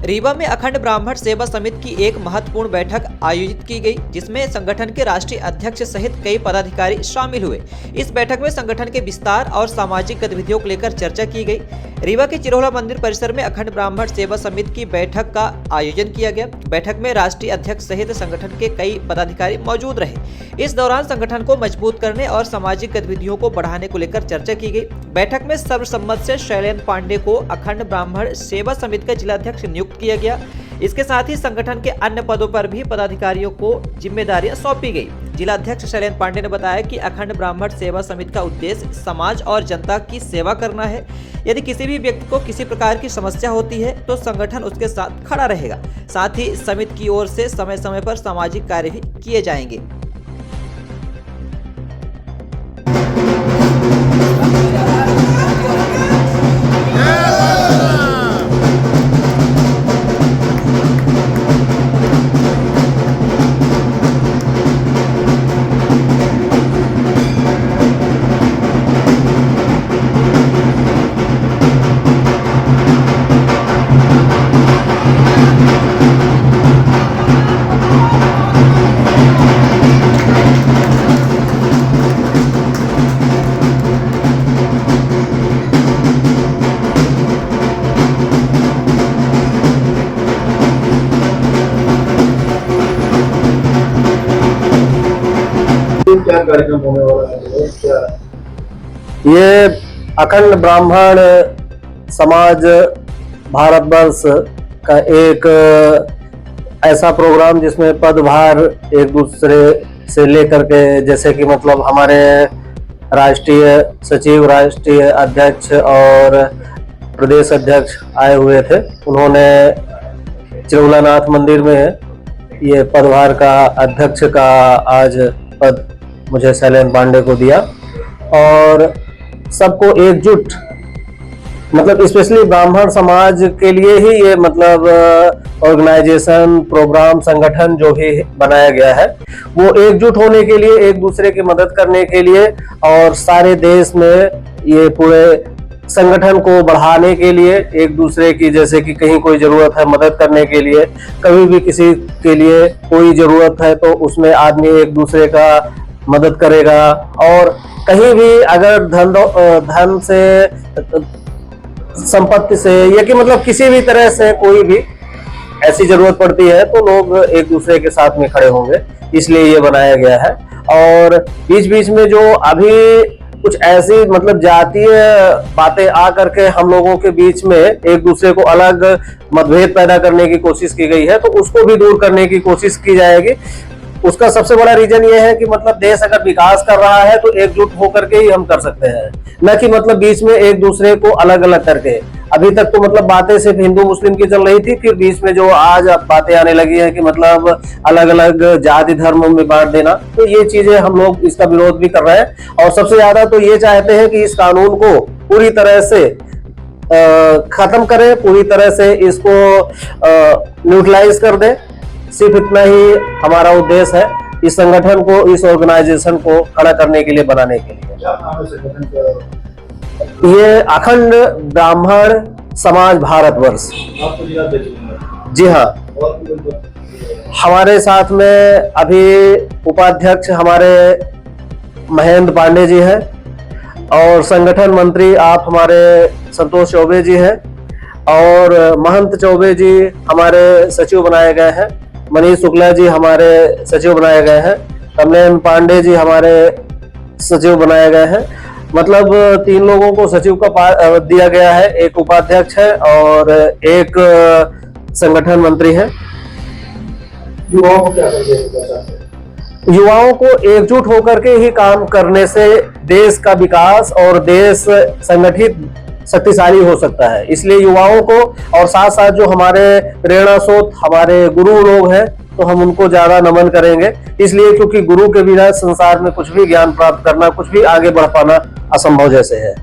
रीवा में अखंड ब्राह्मण सेवा समिति की एक महत्वपूर्ण बैठक आयोजित की गई, जिसमें संगठन के राष्ट्रीय अध्यक्ष सहित कई पदाधिकारी शामिल हुए। इस बैठक में संगठन के विस्तार और सामाजिक गतिविधियों को लेकर चर्चा की गई। रीवा के चिरोला मंदिर परिसर में अखंड ब्राह्मण सेवा समिति की बैठक का आयोजन किया गया। बैठक में राष्ट्रीय अध्यक्ष सहित संगठन के कई पदाधिकारी मौजूद रहे। इस दौरान संगठन को मजबूत करने और सामाजिक गतिविधियों को बढ़ाने को लेकर चर्चा की गई। बैठक में सर्वसम्मत से शैलेंद्र पांडे को अखंड ब्राह्मण सेवा समिति का जिलाध्यक्ष नियुक्त किया गया। इसके साथ ही संगठन के अन्य पदों पर भी पदाधिकारियों को जिम्मेदारियां सौंपी गई। जिलाध्यक्ष शैलेंद्र पांडे ने बताया कि अखंड ब्राह्मण सेवा समिति का उद्देश्य समाज और जनता की सेवा करना है। यदि किसी भी व्यक्ति को किसी प्रकार की समस्या होती है तो संगठन उसके साथ खड़ा रहेगा। साथ ही समिति की ओर से समय समय पर सामाजिक कार्य भी किए जाएंगे। क्या कार्यक्रम होने वाला है? क्या ये अखंड ब्राह्मण समाज भारतवर्ष का एक ऐसा प्रोग्राम जिसमें पदभार एक दूसरे से लेकर के, जैसे कि मतलब हमारे राष्ट्रीय सचिव, राष्ट्रीय अध्यक्ष और प्रदेश अध्यक्ष आए हुए थे। उन्होंने चिरोलानाथ मंदिर में ये पदभार का अध्यक्ष का आज पद मुझे शैलेंद्र पांडे को दिया और सबको एकजुट, मतलब स्पेशली ब्राह्मण समाज के लिए ही ये मतलब ऑर्गेनाइजेशन, प्रोग्राम, संगठन जो भी बनाया गया है वो एकजुट होने के लिए, एक दूसरे की मदद करने के लिए और सारे देश में ये पूरे संगठन को बढ़ाने के लिए, एक दूसरे की जैसे कि कहीं कोई जरूरत है मदद करने के लिए, कभी भी किसी के लिए कोई जरूरत है तो उसमें आदमी एक दूसरे का मदद करेगा। और कहीं भी अगर धन से, संपत्ति से या कि मतलब किसी भी तरह से कोई भी ऐसी जरूरत पड़ती है तो लोग एक दूसरे के साथ में खड़े होंगे, इसलिए ये बनाया गया है। और बीच बीच में जो अभी कुछ ऐसी मतलब जातीय बातें आ करके हम लोगों के बीच में एक दूसरे को अलग मतभेद पैदा करने की कोशिश की गई है, तो उसको भी दूर करने की कोशिश की जाएगी। उसका सबसे बड़ा रीजन ये है कि मतलब देश अगर विकास कर रहा है तो एकजुट होकर के ही हम कर सकते हैं, न कि मतलब बीच में एक दूसरे को अलग अलग करके। अभी तक तो मतलब बातें सिर्फ हिंदू मुस्लिम की चल रही थी, फिर बीच में जो आज बातें आने लगी है कि मतलब अलग अलग जाति धर्मों में बांट देना, तो ये चीजें हम लोग इसका विरोध भी कर रहे हैं। और सबसे ज्यादा तो ये चाहते हैं कि इस कानून को पूरी तरह से खत्म करें, पूरी तरह से इसको न्यूट्रलाइज कर दें। सिर्फ इतना ही हमारा उद्देश्य है, इस संगठन को, इस ऑर्गेनाइजेशन को खड़ा करने के लिए, बनाने के लिए। क्या नाम है संगठन का? ये अखंड ब्राह्मण समाज भारतवर्ष। आपको जिलाध्यक्ष चुना? जी हाँ। और भी कोई? हमारे साथ में अभी उपाध्यक्ष हमारे महेंद्र पांडे जी हैं और संगठन मंत्री आप हमारे संतोष चौबे जी हैं और महंत चौबे जी हमारे सचिव बनाए गए हैं, मनीष शुक्ला जी हमारे सचिव बनाए गए हैं, कमलेन पांडे जी हमारे सचिव बनाए गए हैं। मतलब 3 लोगों को सचिव का दिया गया है, एक उपाध्यक्ष है और एक संगठन मंत्री है। युवाओं को क्या चाहते हैं? युवाओं को एकजुट होकर के ही काम करने से देश का विकास और देश संगठित शक्तिशाली हो सकता है। इसलिए युवाओं को और साथ साथ जो हमारे प्रेरणा स्रोत, हमारे गुरु लोग हैं, तो हम उनको ज्यादा नमन करेंगे। इसलिए क्योंकि गुरु के बिना संसार में कुछ भी ज्ञान प्राप्त करना, कुछ भी आगे बढ़ पाना असंभव जैसे है।